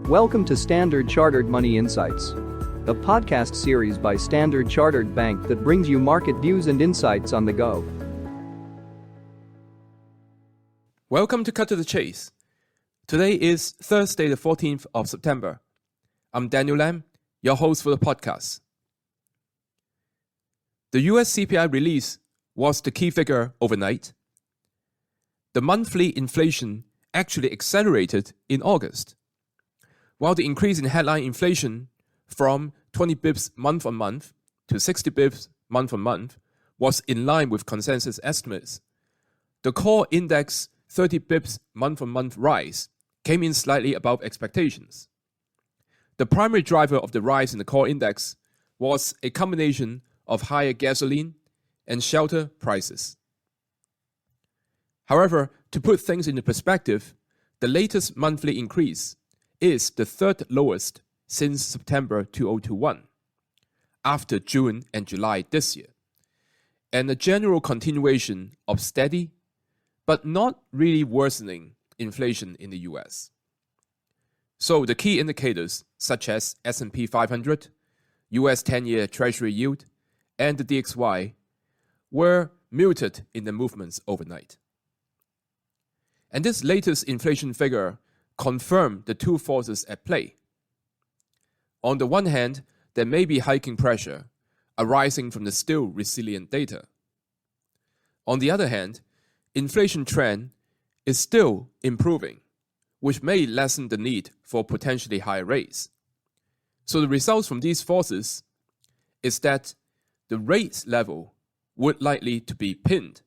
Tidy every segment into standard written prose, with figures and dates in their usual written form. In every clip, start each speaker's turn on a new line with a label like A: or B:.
A: Welcome to Standard Chartered Money Insights, a podcast series by Standard Chartered Bank that brings you market views and insights on the go.
B: Welcome to Cut to the Chase. Today is Thursday, the 14th of September. I'm Daniel Lam, your host for the podcast. The US CPI release was the key figure overnight. The monthly inflation actually accelerated in August, while the increase in headline inflation from 20 bips month-on-month to 60 bips month-on-month was in line with consensus estimates. The core index 30 bips month-on-month rise came in slightly above expectations. The primary driver of the rise in the core index was a combination of higher gasoline and shelter prices. However, to put things into perspective, the latest monthly increase is the third lowest since September 2021, after June and July this year, and a general continuation of steady, but not really worsening inflation in the US. So the key indicators such as S&P 500, US 10-year Treasury yield, and the DXY were muted in the movements overnight. And this latest inflation figure confirmed the two forces at play. On the one hand, there may be hiking pressure arising from the still resilient data. On the other hand, inflation trend is still improving, which may lessen the need for potentially higher rates. So the results from these forces is that the rates level would likely to be pinned,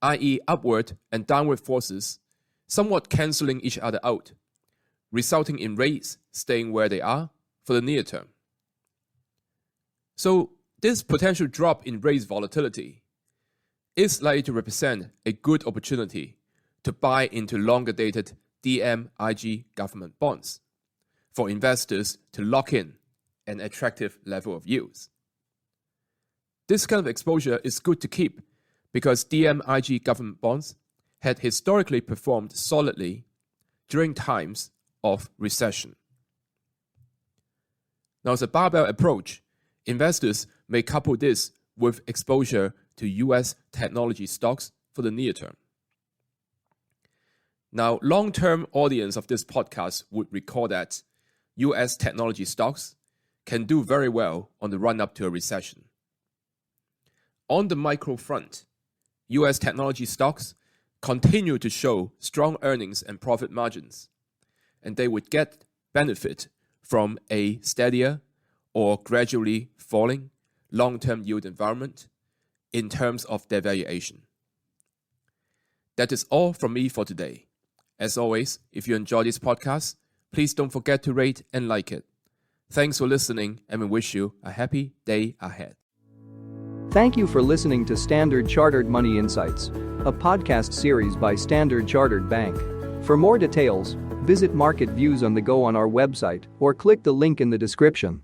B: i.e. upward and downward forces somewhat cancelling each other out, resulting in rates staying where they are for the near term. So this potential drop in rates volatility is likely to represent a good opportunity to buy into longer-dated DMIG government bonds for investors to lock in an attractive level of yields. This kind of exposure is good to keep because DMIG government bonds had historically performed solidly during times of recession. Now, as a barbell approach, investors may couple this with exposure to US technology stocks for the near term. Now, long-term audience of this podcast would recall that US technology stocks can do very well on the run-up to a recession. On the micro front, US technology stocks continue to show strong earnings and profit margins, and they would get benefit from a steadier or gradually falling long-term yield environment in terms of their valuation. That is all from me for today. As always, if you enjoy this podcast, please don't forget to rate and like it. Thanks for listening, and we wish you a happy day ahead.
A: Thank you for listening to Standard Chartered Money Insights, a podcast series by Standard Chartered Bank. For more details, visit Market Views on the Go on our website or click the link in the description.